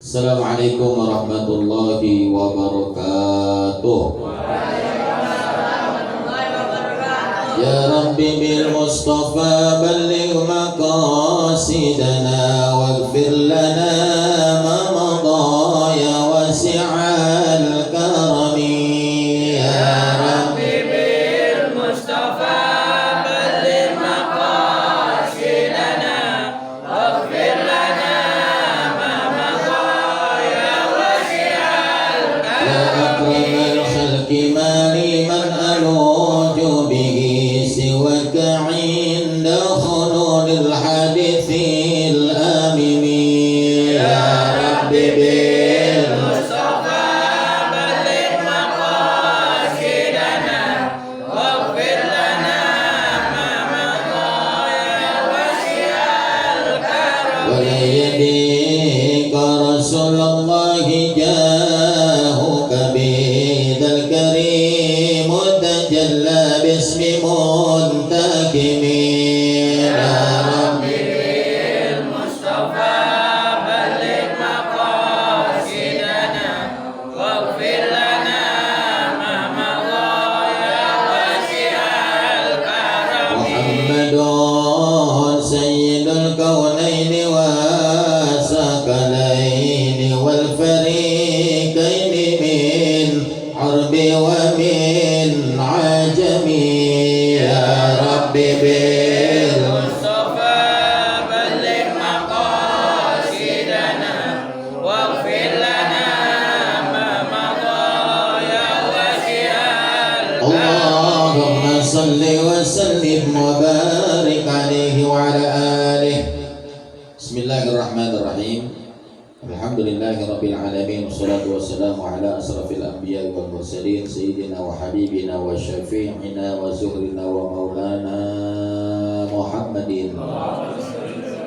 Assalamualaikum warahmatullahi wabarakatuh. Ya Rabbi bil Mustafa balligh maqasidana waghfir lana ma madha ya wasi'al karami. Ya Rabbi bil Mustafa balligh maqasidana waghfir lana ma madha ya wasi'al karami. Ya akramal khalqi mali man aluju bihi سواك عند خلود الحديث الآمن. يا رب بالمصطفى بلغ مقاصدنا واغفر لنا ما مضى يا واسع الكرم. ولا يديك رسول الله جاهك بذا الكريم تجلى باسم منتكم. يا رب بالمصطفى بلغ مقاصدنا واغفر لنا ما مضى يا واسع الكرم. محمد سيد الكونين والثقلين والفريقين من عرب ومن عجم. يا رب بالمصطفى بلغ مقاصدنا واغفر لنا ما مضى يا واسع الكرم. اللهم صل وسلم وبارك عليه وعلى آله. Bismillahirrahmanirrahim. Alhamdulillahi rabbil alamin, wassalatu wassalamu ala asrafil anbiya wal mursalin sayyidina wa habibina wa syafi'ina wa zuhrina wa maulana Muhammadin wa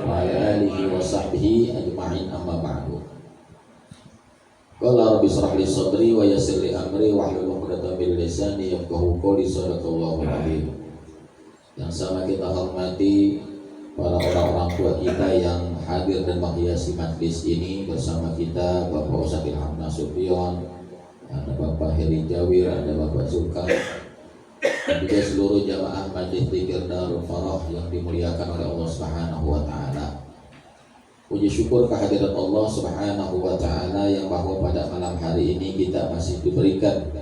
ala alihi wa sahbihi ajma'in, amma ba'du. Qala rabbi shrah li sadri wa yassir li amri wahlul 'uqdatam min lisani yafqahu qawli. Shadaqallahu alazim. Yang sama kita hormati para orang-orang tua kita yang hadir dan menghiasi majlis ini. Bersama kita Bapak Ustadz Ilham Nasution, ada Bapak Heri Jawir, ada Bapak Zulkar, dan juga seluruh jamaah Majlis Dzikir Darul Farah yang dimuliakan oleh Allah Subhanahu wa taala. Puji syukur kehadirat Allah Subhanahu wa taala yang bahwa pada malam hari ini kita masih diberikan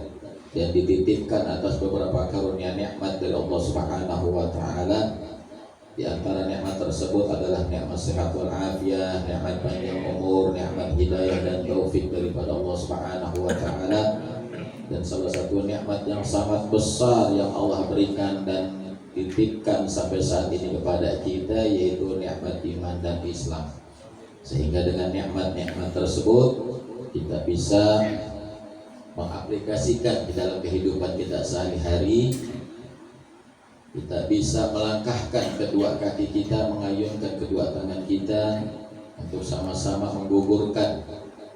dan dititipkan atas beberapa karunia nikmat dari Allah Subhanahu wa taala. Di antara nikmat tersebut adalah nikmat sehat wal afiat, nikmat panjang umur, nikmat hidayah dan taufik daripada Allah Subhanahu wa taala. Dan salah satu nikmat yang sangat besar yang Allah berikan dan titipkan sampai saat ini kepada kita yaitu nikmat iman dan Islam. Sehingga dengan nikmat-nikmat tersebut kita bisa mengaplikasikan di dalam kehidupan kita sehari-hari. Kita bisa melangkahkan kedua kaki kita, mengayunkan kedua tangan kita untuk sama-sama menggugurkan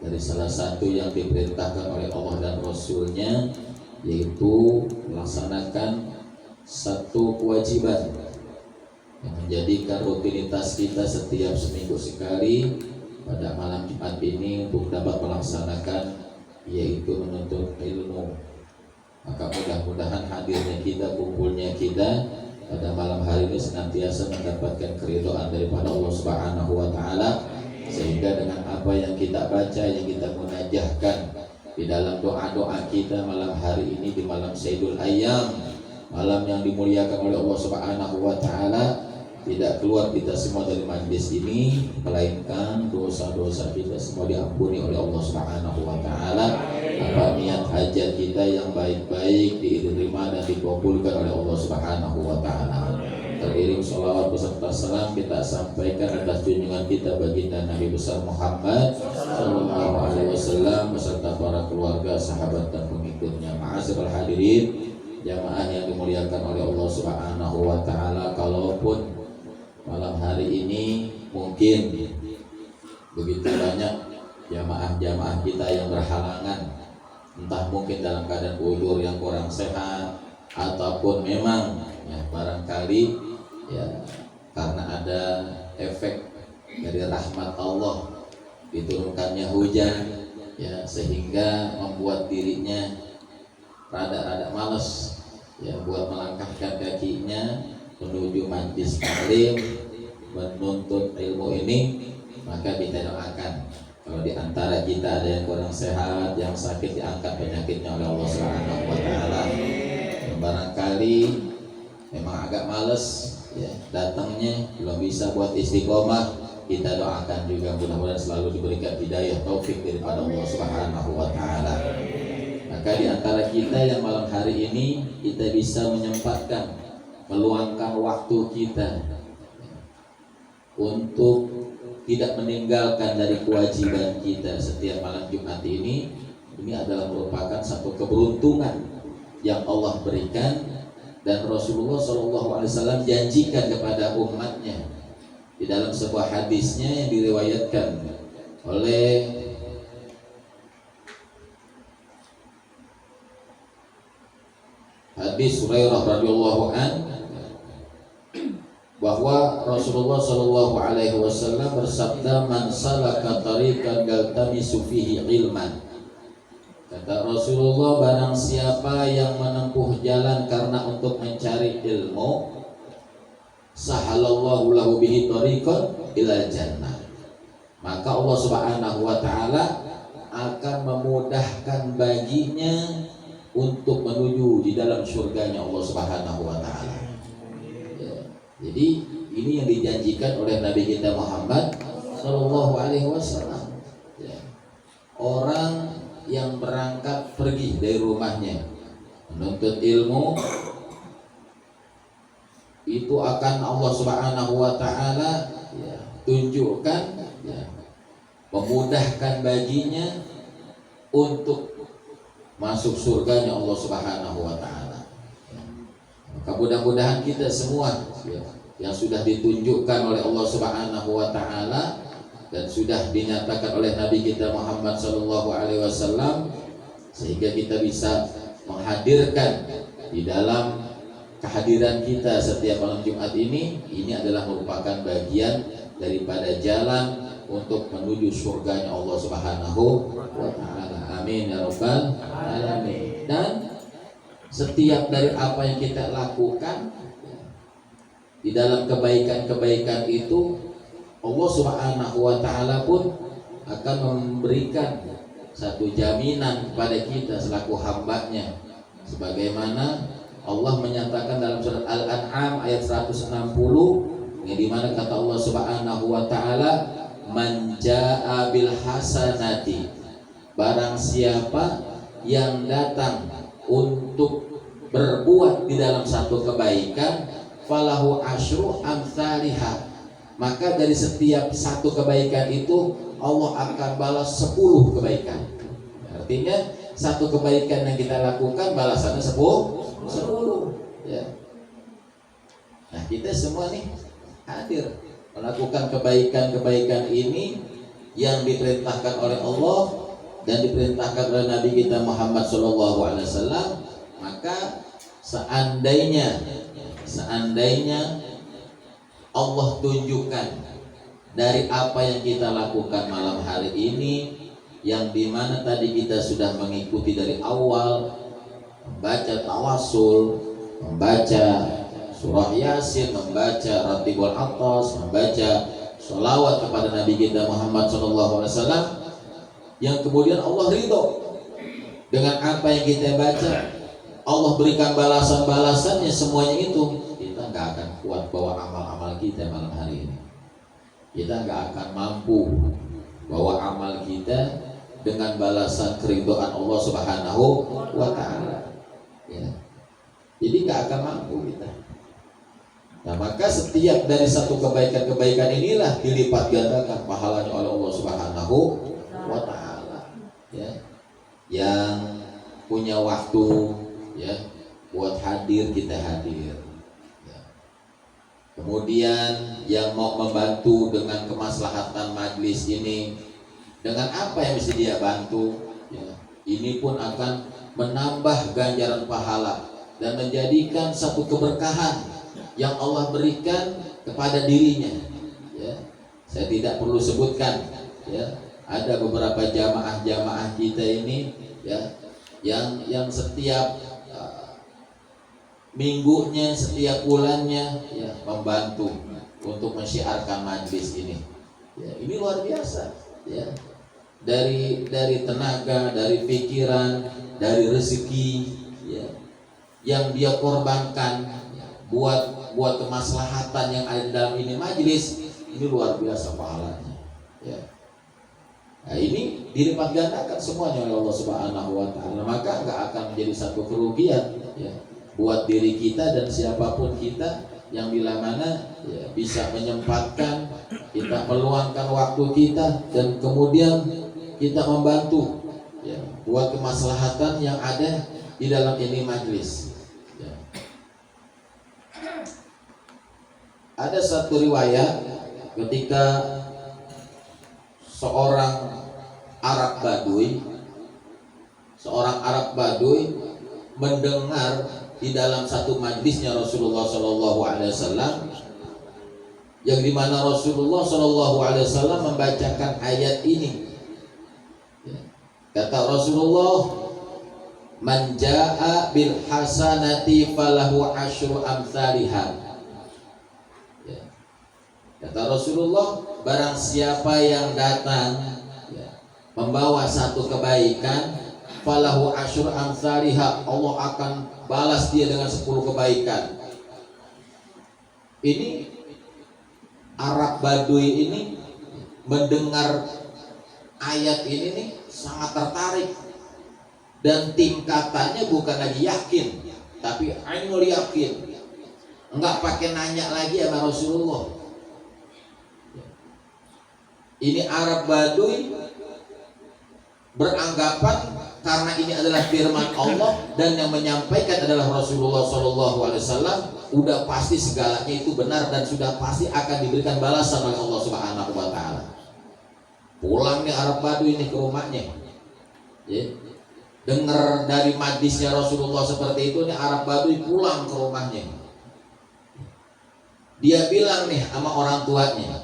dari salah satu yang diperintahkan oleh Allah dan Rasulnya, yaitu melaksanakan satu kewajiban yang menjadikan rutinitas kita setiap seminggu sekali pada malam Jumat ini untuk dapat melaksanakan, yaitu menuntut ilmu. Maka mudah-mudahan hadirnya kita, kumpulnya kita pada malam hari ini senantiasa mendapatkan keridhaan daripada Allah Subhanahu wa taala, sehingga dengan apa yang kita baca, yang kita munajahkan di dalam doa-doa kita malam hari ini, di malam Sayyidul Ayyam, malam yang dimuliakan oleh Allah Subhanahu wa taala, tidak keluar kita semua dari majlis ini melainkan dosa-dosa kita semua diampuni oleh Allah Subhanahu wa taala. Apa niat hajat kita yang baik-baik diterima dan dikabulkan oleh Allah Subhanahu wa taala. Teriring sholawat beserta salam kita sampaikan atas junjungan kita baginda Nabi besar Muhammad sallallahu alaihi wasallam beserta para keluarga, sahabat dan pengikutnya. Ma'asyiral hadirin, jamaah yang dimuliakan oleh Allah Subhanahu wa taala, kalaupun malam hari ini mungkin begitu banyak jamaah-jamaah kita yang berhalangan, entah mungkin dalam keadaan uzur yang kurang sehat ataupun memang ya barangkali ya karena ada efek dari rahmat Allah diturunkannya hujan, ya, sehingga membuat dirinya rada-rada males, ya, buat melangkahkan kakinya menuju majlis taklim menuntut ilmu ini. Maka kita doakan kalau di antara kita ada yang kurang sehat, yang sakit, diangkat penyakitnya oleh Allah Subhanahu wa taala. Yang barangkali memang agak males, ya, datangnya belum bisa buat istiqomah, kita doakan juga mudah-mudahan selalu diberikan hidayah taufik daripada Allah Subhanahu wa taala. Maka di antara kita yang malam hari ini kita bisa menyempatkan, meluangkan waktu kita untuk tidak meninggalkan dari kewajiban kita setiap malam Jumat ini adalah merupakan satu keberuntungan yang Allah berikan dan Rasulullah SAW janjikan kepada umatnya di dalam sebuah hadisnya yang diriwayatkan oleh hadis Hurairah radhiyallahu an, bahwa Rasulullah Shallallahu Alaihi Wasallam bersabda, "Man salaka tariqan yaltamisu fihi ilman." Kata Rasulullah, barang siapa yang menempuh jalan karena untuk mencari ilmu, sahalallahu lahu bihi tariqan ilal jannah. Maka Allah Subhanahu wa taala akan memudahkan baginya untuk menuju di dalam surganya Allah Subhanahu wa taala. Jadi ini yang dijanjikan oleh Nabi kita Muhammad Sallallahu Alaihi Wasallam. Ya. Orang yang berangkat pergi dari rumahnya menuntut ilmu, itu akan Allah Subhanahu Wa Taala, ya, tunjukkan, ya, memudahkan baginya untuk masuk surganya Allah Subhanahu Wa Taala. Mudah-mudahan kita semua, ya, yang sudah ditunjukkan oleh Allah Subhanahu wa taala dan sudah dinyatakan oleh Nabi kita Muhammad sallallahu alaihi wasallam, sehingga kita bisa menghadirkan di dalam kehadiran kita setiap malam Jumat ini adalah merupakan bagian daripada jalan untuk menuju surganya Allah Subhanahu wa taala. Amin ya rabbal alamin. Dan setiap dari apa yang kita lakukan di dalam kebaikan-kebaikan itu, Allah Subhanahu wa taala pun akan memberikan satu jaminan kepada kita selaku hambanya, sebagaimana Allah menyatakan dalam surat Al-An'am ayat 160, yang dimana kata Allah Subhanahu wa taala, "Man jaa'a bil hasanati," barang siapa yang datang untuk berbuat di dalam satu kebaikan, falahu asyru amsalihah, maka dari setiap satu kebaikan itu Allah akan balas 10 kebaikan. Artinya satu kebaikan yang kita lakukan balasannya 10. Ya. Nah, kita semua nih hadir melakukan kebaikan-kebaikan ini yang diperintahkan oleh Allah dan diperintahkan oleh Nabi kita Muhammad SAW. Maka seandainya Allah tunjukkan dari apa yang kita lakukan malam hari ini, yang dimana tadi kita sudah mengikuti dari awal, membaca tawasul, membaca surah Yasin, membaca Ratibul Atas, membaca sholawat kepada Nabi kita Muhammad SAW, yang kemudian Allah ridho dengan apa yang kita baca, Allah berikan balasan-balasannya, semuanya itu kita nggak akan kuat bawa amal-amal kita malam hari ini. Kita nggak akan mampu bawa amal kita dengan balasan keridhaan Allah Subhanahu wa taala. Ya. Jadi nggak akan mampu kita. Nah, maka setiap dari satu kebaikan-kebaikan inilah dilipat gandakan pahalanya oleh Allah Subhanahu wa taala. Ya. Yang punya waktu, ya, buat hadir, kita hadir. Ya. Kemudian yang mau membantu dengan kemaslahatan majlis ini, dengan apa yang mesti dia bantu, ya, ini pun akan menambah ganjaran pahala dan menjadikan satu keberkahan yang Allah berikan kepada dirinya. Ya. Saya tidak perlu sebutkan, ya, ada beberapa jamaah kita ini ya yang setiap minggunya, setiap bulannya ya membantu untuk mensyiarkan majlis ini. Ya, ini luar biasa ya. Dari tenaga, dari pikiran, dari rezeki ya, yang dia korbankan ya, buat kemaslahatan yang ada dalam ini majlis, ini luar biasa pahalanya ya. Nah, ini dilipat gandakan semuanya oleh Allah Subhanahu wa taala, maka nggak akan menjadi satu kerugian ya buat diri kita dan siapapun kita yang bila mana ya, bisa menyempatkan, kita meluangkan waktu kita dan kemudian kita membantu ya buat kemaslahatan yang ada di dalam ini majlis ya. Ada satu riwayat ketika seorang Arab Baduy mendengar di dalam satu majlisnya Rasulullah SAW, yang dimana Rasulullah SAW membacakan ayat ini. Kata Rasulullah, man jaa bil hasanati falahu asyru amsalihha. Kata Rasulullah, barang siapa yang datang membawa satu kebaikan, falahu asyru amsalihha, Allah akan balas dia dengan 10 kebaikan. Ini Arab Baduy ini mendengar ayat ini nih sangat tertarik, dan tingkatannya bukan lagi yakin tapi ainul yakin, enggak pakai nanya lagi sama Rasulullah. Ini Arab Baduy beranggapan karena ini adalah firman Allah dan yang menyampaikan adalah Rasulullah SAW, udah pasti segalanya itu benar dan sudah pasti akan diberikan balasan oleh Allah Subhanahu wa taala. Pulang nih Arab Baduy ini ke rumahnya ya. Dengar dari majlisnya Rasulullah seperti itu, nih Arab Baduy pulang ke rumahnya. Dia bilang nih sama orang tuanya,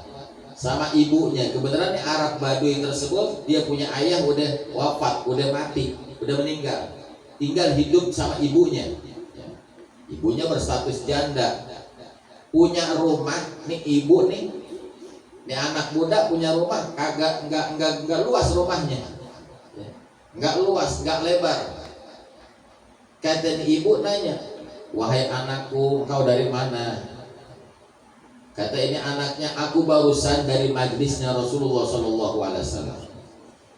sama ibunya. Kebenaran nih Arab Baduy tersebut dia punya ayah udah wafat, udah mati, udah meninggal, tinggal hidup sama ibunya. Ibunya berstatus janda, punya rumah. Nih ibu nih anak muda punya rumah kagak nggak luas rumahnya, nggak luas, nggak lebar. Kata ibu nanya, wahai anakku, engkau dari mana? Kata ini anaknya, aku barusan dari majlisnya Rasulullah SAW.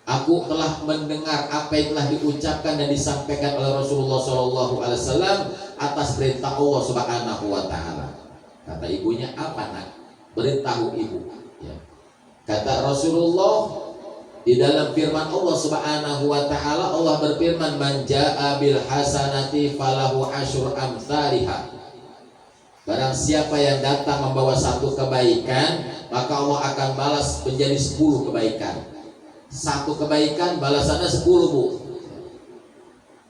Aku telah mendengar apa yang telah diucapkan dan disampaikan oleh Rasulullah SAW atas perintah Allah Subhanahu wa taala. Kata ibunya, apa nak? Beritahu ibu ya. Kata Rasulullah, di dalam firman Allah Subhanahu wa taala, Allah berfirman, man jaa bil hasanati falahu asyru amsalihha. Barang siapa yang datang membawa satu kebaikan, maka Allah akan balas menjadi 10 kebaikan. Satu kebaikan balasannya 10, Bu.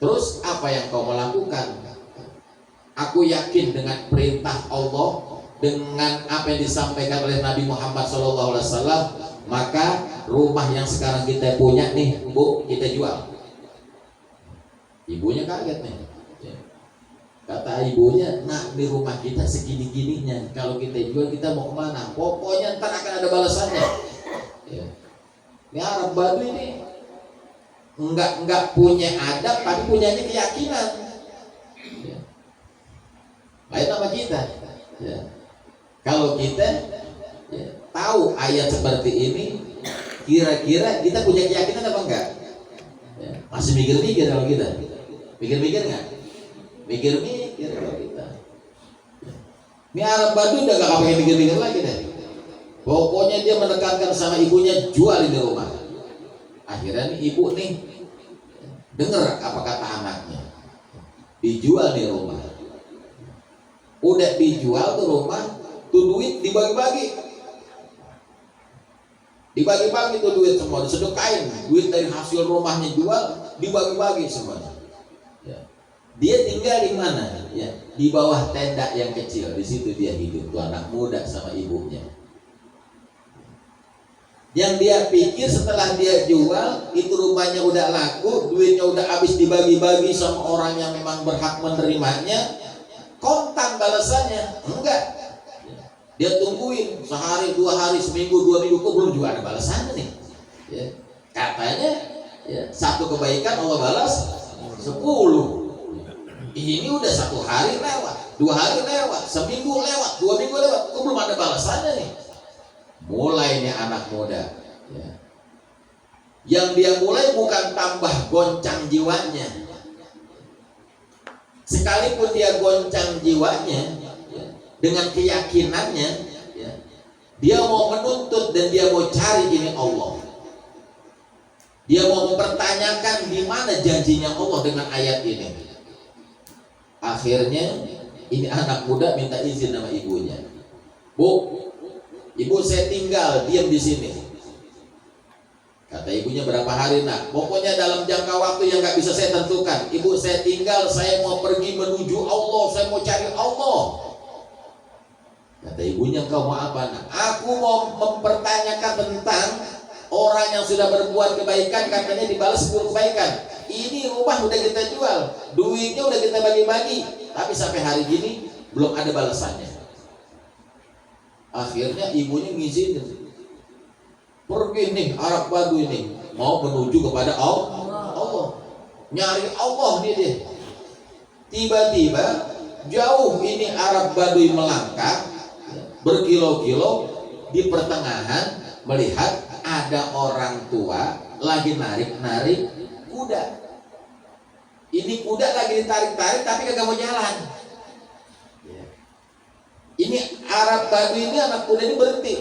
Terus apa yang kau melakukan? Aku yakin dengan perintah Allah, dengan apa yang disampaikan oleh Nabi Muhammad SAW, maka rumah yang sekarang kita punya nih, Bu, kita jual. Ibunya kaget nih. Kata ibunya, nak, di rumah kita segini-gininya, kalau kita jual kita mau kemana? Pokoknya ntar akan ada balasannya ya. Ini Arab Baduy ini enggak punya adab, tapi punyanya keyakinan ya. Lain sama kita ya. Kalau kita ya, tahu ayat seperti ini, kira-kira kita punya keyakinan apa enggak ya? Masih mikir-mikir kalau kita mikir-mikir enggak? Mikir-mikir kalau kita. Ini Arab Baduy udah gak pakai mikir-mikir lagi deh. Pokoknya dia menekankan sama ibunya, jual ini rumah. Akhirnya nih ibu nih dengar apa kata anaknya, dijual nih rumah. Udah dijual tuh rumah, tuh duit dibagi-bagi. Dibagi-bagi tuh duit semua, disedekain. Duit dari hasil rumahnya jual dibagi-bagi semuanya. Dia tinggal di mana? Ya, di bawah tenda yang kecil. Di situ dia hidup, tuh anak muda sama ibunya. Yang dia pikir setelah dia jual itu rupanya udah laku, duitnya udah habis dibagi-bagi sama orang yang memang berhak menerimanya, kontan balasannya. Enggak, dia tungguin sehari, 2 hari, seminggu, 2 minggu, kok belum juga ada balasannya nih ya. Katanya ya, 1 kebaikan Allah balas 10. Ini udah 1 hari lewat, 2 hari lewat, seminggu lewat, 2 minggu lewat, kok belum ada balasannya nih. Mulai nih anak muda ya. Yang dia mulai bukan tambah goncang jiwanya, sekalipun dia goncang jiwanya ya, dengan keyakinannya ya, dia mau menuntut dan dia mau cari ini Allah. Dia mau mempertanyakan di mana janjinya Allah dengan ayat ini. Akhirnya ini anak muda minta izin sama ibunya. Bu, ibu saya tinggal diam di sini. Kata ibunya, berapa hari nak? Pokoknya dalam jangka waktu yang gak bisa saya tentukan. Ibu, saya tinggal, saya mau pergi menuju Allah, saya mau cari Allah. Kata ibunya, kau mau apa nak? Aku mau mempertanyakan tentang orang yang sudah berbuat kebaikan, katanya dibalas 10 kebaikan. Ini rumah udah kita jual, duitnya udah kita bagi-bagi, tapi sampai hari gini belum ada balasannya. Akhirnya ibunya ngizinin, pergi nih Arab Baduy ini mau menuju kepada Allah, nyari Allah nih deh. Tiba-tiba jauh ini Arab Baduy melangkah berkilo-kilo, di pertengahan melihat ada orang tua lagi narik-narik kuda. Ini kuda lagi ditarik-tarik tapi kagak mau jalan. Ini Arab Baduy ini, anak kuda ini berhenti,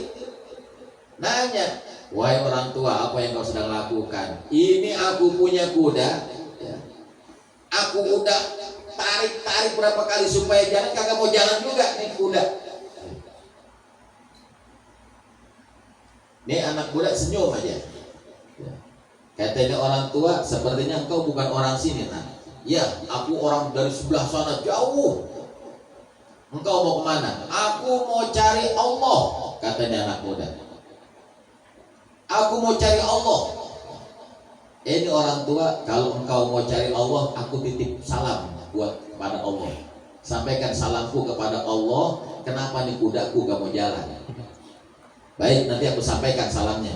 nanya, wahai orang tua, apa yang kau sedang lakukan? Ini aku punya kuda ya. Aku udah tarik-tarik berapa kali supaya jalan, kagak mau jalan juga nih kuda. Nih anak kuda senyum aja ya. Katanya orang tua, sepertinya engkau bukan orang sini nak. Ya, aku orang dari sebelah sana jauh. Engkau mau kemana? Aku mau cari Allah, katanya anak muda. Aku mau cari Allah. Ini orang tua, kalau engkau mau cari Allah, aku titip salam buat kepada Allah. Sampaikan salamku kepada Allah. Kenapa nih kudaku gak mau jalan? Baik, nanti aku sampaikan salamnya.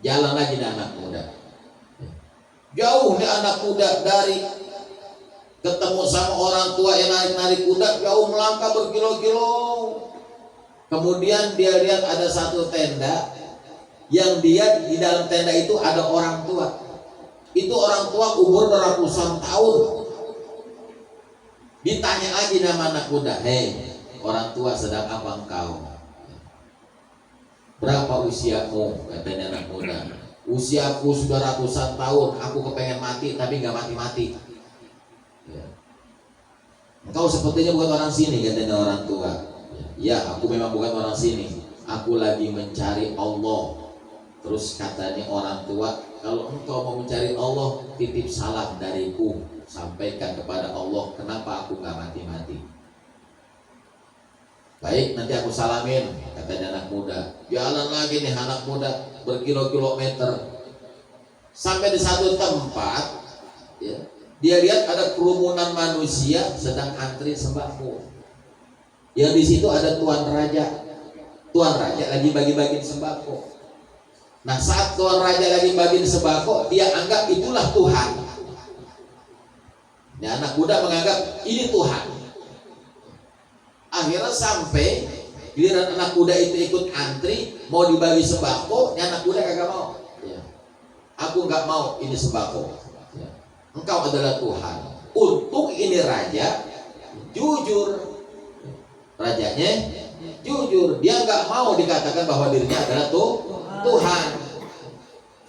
Jalan lagi nih anak muda. Jauh nih anak muda dari ketemu sama orang tua yang narik-narik kuda, jauh melangkah berkilo-kilo. Kemudian dia lihat ada satu tenda, yang dia di dalam tenda itu ada orang tua. Itu orang tua umur ratusan tahun. Ditanya lagi nama anak kuda, hei orang tua, sedang apa engkau? Berapa usiamu? Katanya anak muda. Usiaku sudah ratusan tahun, aku kepengen mati tapi gak mati-mati. Engkau sepertinya bukan orang sini, katanya orang tua. Ya, aku memang bukan orang sini. Aku lagi mencari Allah. Terus katanya orang tua, kalau engkau mau mencari Allah, titip salam dariku, sampaikan kepada Allah, kenapa aku gak mati-mati. Baik, nanti aku salamin, katanya anak muda. Jalan lagi nih anak muda berkilo-kilometer. Sampai di satu tempat ya, dia lihat ada kerumunan manusia sedang antri sembako. Yang di situ ada tuan raja. Tuan raja lagi bagi-bagi sembako. Nah, saat tuan raja lagi bagi sembako, dia anggap itulah Tuhan. Nah, anak muda menganggap ini Tuhan. Akhirnya sampai giliran anak muda itu ikut antri mau dibagi sembako, anak muda kagak mau. Ya. Aku nggak mau ini sembako. Ya. Engkau adalah Tuhan. Untung ini raja jujur. Rajanya jujur. Dia nggak mau dikatakan bahwa dirinya adalah Tuhan.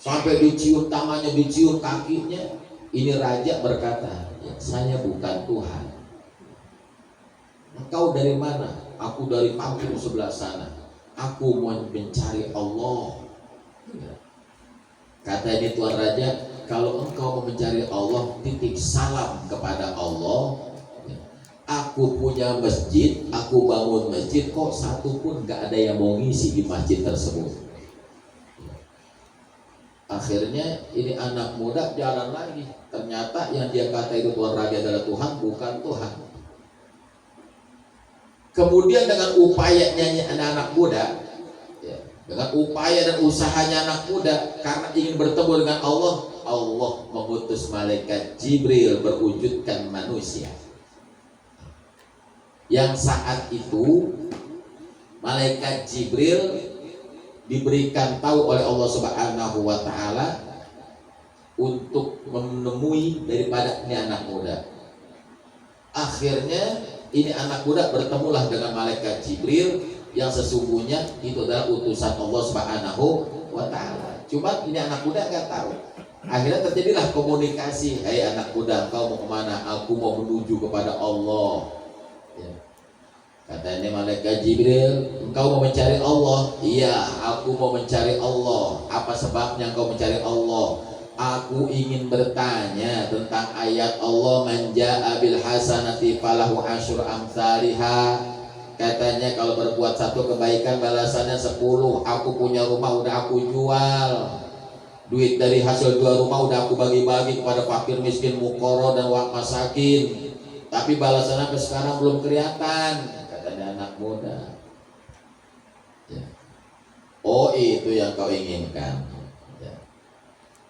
Sampai dicium tangannya, dicium kakinya. Ini raja berkata, ya, saya bukan Tuhan. Engkau dari mana? Aku dari kampung sebelah sana. Aku mau mencari Allah. Kata ini tuan raja, kalau engkau mau mencari Allah, titip salam kepada Allah. Aku punya masjid, aku bangun masjid, kok satu pun gak ada yang mau ngisi di masjid tersebut. Akhirnya ini anak muda jalan lagi. Ternyata yang dia kata itu Tuan Raja adalah Tuhan, bukan Tuhan. Kemudian dengan upayanya anak muda, ya, dengan upaya dan usahanya anak muda, karena ingin bertemu dengan Allah, Allah mengutus malaikat Jibril berwujudkan manusia. Yang saat itu malaikat Jibril diberikan tahu oleh Allah Subhanahu wa Ta'ala untuk menemui daripada ini anak muda. Akhirnya ini anak muda bertemulah dengan malaikat Jibril yang sesungguhnya itu adalah utusan Allah Subhanahu wa Ta'ala. Cuma ini anak muda nggak tahu. Akhirnya terjadilah komunikasi. Hai anak muda, kau mau kemana? Aku mau menuju kepada Allah. Ya. Kata ini malaikat Jibril, engkau mau mencari Allah? Iya, aku mau mencari Allah. Apa sebabnya engkau mencari Allah? Aku ingin bertanya tentang ayat Allah, man jaa bil hasanati falahu asyru amsalihha. Katanya kalau berbuat satu kebaikan balasannya 10. Aku punya rumah udah aku jual. Duit dari hasil jual rumah udah aku bagi-bagi kepada fakir miskin, mukoro dan wak masakin. Tapi balasannya sampai sekarang belum kelihatan. Katanya anak muda. Ya. Oh, itu yang kau inginkan.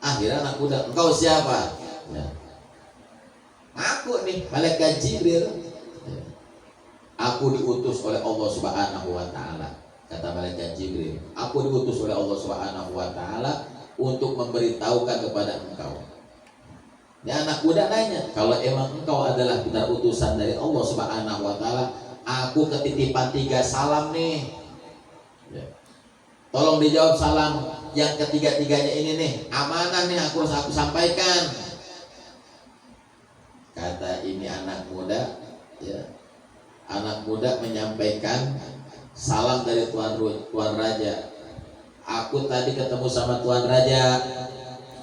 Akhirnya anak muda, engkau siapa? Ya. Aku nih malaikat Jibril. Ya. Aku diutus oleh Allah Subhanahu wa Ta'ala. Kata malaikat Jibril, aku diutus oleh Allah Subhanahu wa Ta'ala untuk memberitahukan kepada engkau. Ini anak muda nanya, kalau emang engkau adalah benar utusan dari Allah Subhanahu wa Ta'ala, aku ketitipan 3 salam nih. Ya. Tolong dijawab salam yang ketiga-tiganya ini nih, amanah nih aku harus aku sampaikan. Kata ini anak muda, ya, anak muda menyampaikan salam dari Tuan Raja. Aku tadi ketemu sama Tuan Raja.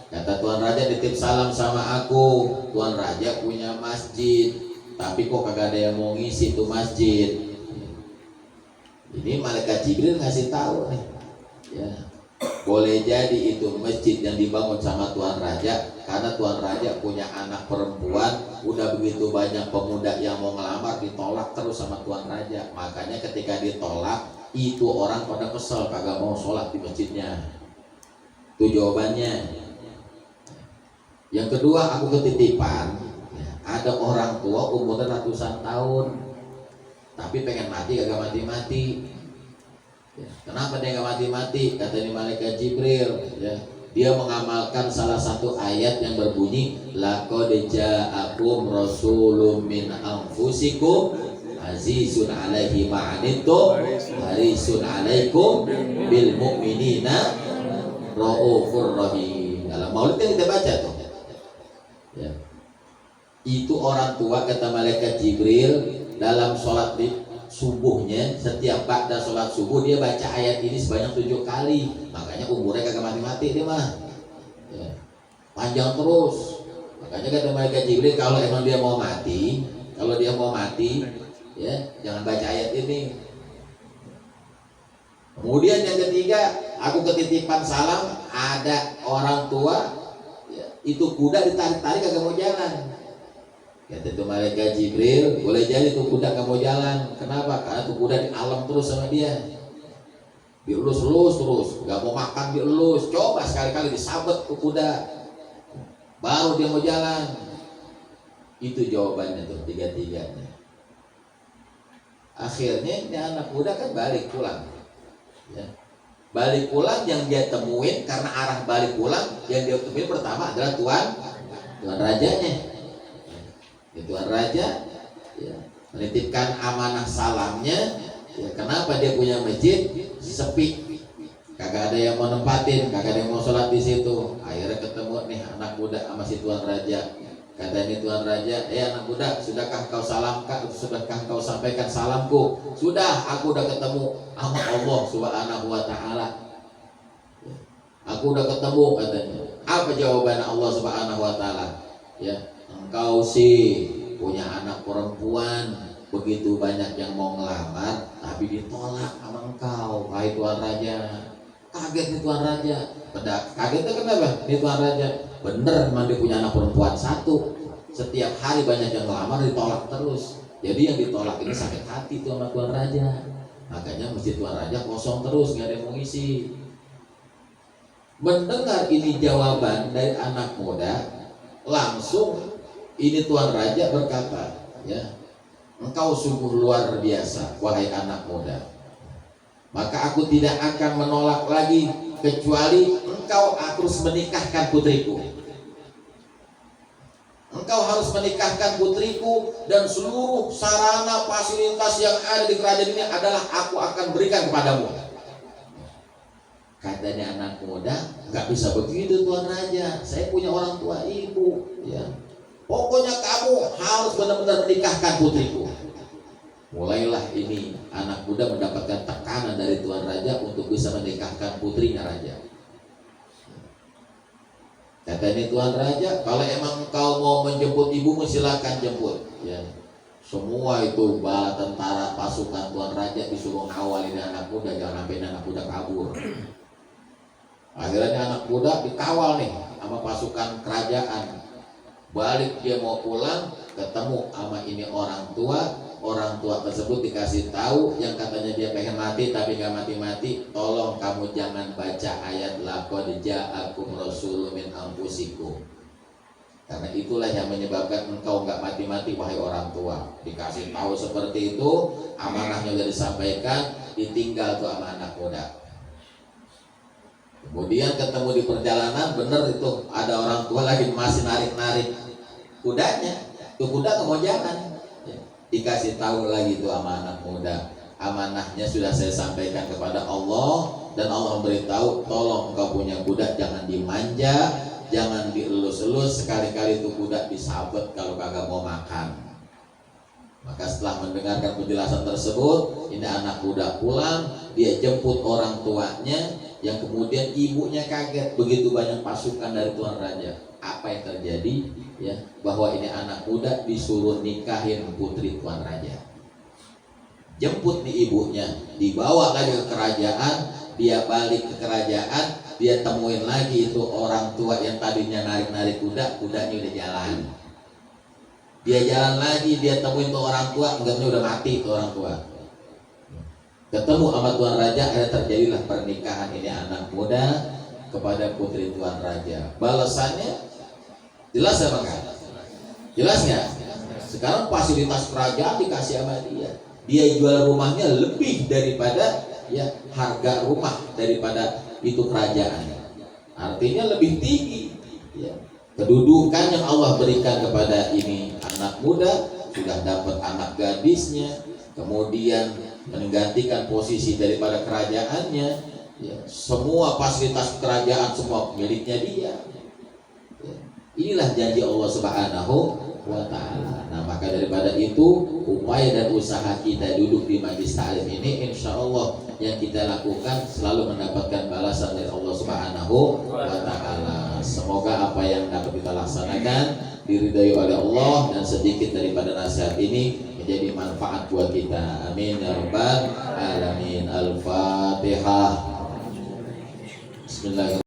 Kata Tuan Raja nitip salam sama aku. Tuan Raja punya masjid, tapi kok kagak ada yang mau ngisi tuh masjid. Ini malaikat Jibril ngasih tahu nih, ya. Boleh jadi itu masjid yang dibangun sama Tuan Raja karena Tuan Raja punya anak perempuan, udah begitu banyak pemuda yang mau ngelamar, ditolak terus sama Tuan Raja. Makanya ketika ditolak, itu orang pada kesel, kagak mau sholat di masjidnya. Itu jawabannya. Yang kedua, aku ketitipan, ada orang tua umurnya ratusan tahun, tapi pengen mati kagak mati-mati. Kenapa dia nggak mati-mati? Kata ini malaikat Jibril, ya, dia mengamalkan salah satu ayat yang berbunyi laqad ja'akum rasulun min anfusikum azizun 'alaihi ma'anittum harisun 'alaikum bil mu'minina raufur rahim. Dalam Maulid yang kita baca tuh, ya. Itu orang tua kata malaikat Jibril dalam sholat subuhnya, setiap ba'da sholat subuh dia baca ayat ini sebanyak 7 kali. Makanya umurnya kagak mati-mati dia mah, ya, panjang terus. Makanya kata malaikat Jibril kalau emang dia mau mati, ya, jangan baca ayat ini. Kemudian yang ketiga, aku ketitipan salam, ada orang tua, ya, itu kuda ditarik-tarik kagak mau jalan. Kata itu malaikat Jibril, boleh jadi tuh kuda gak mau jalan. Kenapa? Karena tuh kuda di alam terus sama dia, dielus-elus terus, gak mau makan dielus. Coba sekali-kali disabet tuh kuda, baru dia mau jalan. Itu jawabannya tuh, 3-tiganya. Akhirnya ini anak muda kan balik pulang, ya. Balik pulang yang dia temuin, karena arah balik pulang yang dia temuin pertama adalah Tuan Rajanya. Tuan Raja, ya, menitipkan amanah salamnya, ya, kenapa dia punya masjid sepi, kagak ada yang mau nempatin, kagak ada yang mau sholat di situ. Akhirnya ketemu nih anak muda sama si Tuan Raja. Kata ini Tuan Raja, anak muda, sudahkah kau salamkan, sudahkah kau sampaikan salamku? Sudah, aku udah ketemu sama Allah Subhanahu wa Ta'ala. Aku udah ketemu, katanya. Apa jawaban Allah Subhanahu wa Ta'ala? Ya, engkau sih punya anak perempuan, begitu banyak yang mau ngelamar, tapi ditolak sama engkau, wahai Tuan Raja. Kaget nih Tuan Raja. Kagetnya kenapa? Nih Tuan Raja, bener memang dia punya anak perempuan satu. Setiap hari banyak yang ngelamar, ditolak terus. Jadi yang ditolak ini sakit hati tuh sama Tuan Raja. Makanya masjid Tuan Raja kosong terus, nggak ada yang mau isi. Mendengar ini jawaban dari anak muda, langsung ini Tuan Raja berkata, ya, engkau sungguh luar biasa, wahai anak muda. Maka aku tidak akan menolak lagi kecuali engkau harus menikahkan putriku. Engkau harus menikahkan putriku dan seluruh sarana fasilitas yang ada di kerajaan ini adalah aku akan berikan kepadamu. Katanya anak muda, nggak bisa begitu Tuan Raja. Saya punya orang tua ibu, ya. Pokoknya kamu harus benar-benar menikahkan putriku. Mulailah ini anak muda mendapatkan tekanan dari Tuan Raja untuk bisa menikahkan putrinya Raja. Katanya Tuan Raja, kalau emang kau mau menjemput ibumu silakan jemput, ya. Semua itu bala tentara pasukan Tuan Raja disuruh ngawalin anak muda, jangan sampai anak muda kabur. Akhirnya anak muda dikawal nih sama pasukan kerajaan. Balik dia mau pulang, ketemu sama ini orang tua. Orang tua tersebut dikasih tahu yang katanya dia pengen mati tapi gak mati-mati. Tolong kamu jangan baca ayat laqad ja'akum rasulun min anfusikum. Karena itulah yang menyebabkan engkau gak mati-mati wahai orang tua. Dikasih tahu seperti itu, amanahnya sudah disampaikan, ditinggal tuh sama anak muda. Kemudian ketemu di perjalanan, bener itu ada orang tua lagi masih narik-narik kudanya. Tuh kuda nggak mau jalan. Dikasih tahu lagi tuh sama anak muda, amanahnya sudah saya sampaikan kepada Allah dan Allah memberitahu, tolong engkau punya kuda jangan dimanja, jangan dielus-elus, sekali-kali tuh kuda disabet kalau kagak mau makan. Maka setelah mendengarkan penjelasan tersebut, ini anak muda pulang, dia jemput orang tuanya, yang kemudian ibunya kaget begitu banyak pasukan dari Tuan Raja. Apa yang terjadi? Ya, bahwa ini anak muda disuruh nikahin putri Tuan Raja. Jemput nih ibunya, dibawa lagi ke kerajaan, dia balik ke kerajaan, dia temuin lagi itu orang tua yang tadinya narik-narik kuda, kudanya udah jalan. Dia jalan lagi, dia temuin tuh orang tua, enggaknya udah mati tuh orang tua. Ketemu sama Tuan Raja, akhirnya terjadilah pernikahan ini anak muda kepada putri Tuan Raja. Balasannya jelas apa enggak? Jelas nggak? Sekarang fasilitas kerajaan dikasih sama dia. Dia jual rumahnya lebih daripada ya harga rumah daripada itu kerajaan. Artinya lebih tinggi. Ya. Kedudukan yang Allah berikan kepada ini anak muda, sudah dapat anak gadisnya, kemudian menggantikan posisi daripada kerajaannya. Ya. Semua fasilitas kerajaan semua miliknya dia. Ya. Inilah janji Allah Subhanahu wa ta'ala. Nah, maka daripada itu upaya dan usaha kita duduk di majlis ta'lim ini, insya Allah yang kita lakukan selalu mendapatkan balasan dari Allah Subhanahu wa ta'ala. Semoga apa yang dapat kita laksanakan diridhai oleh Allah dan sedikit daripada nasihat ini menjadi manfaat buat kita. Amin ya rabbal alamin. Al-Fatihah. Bismillahirrahmanirrahim.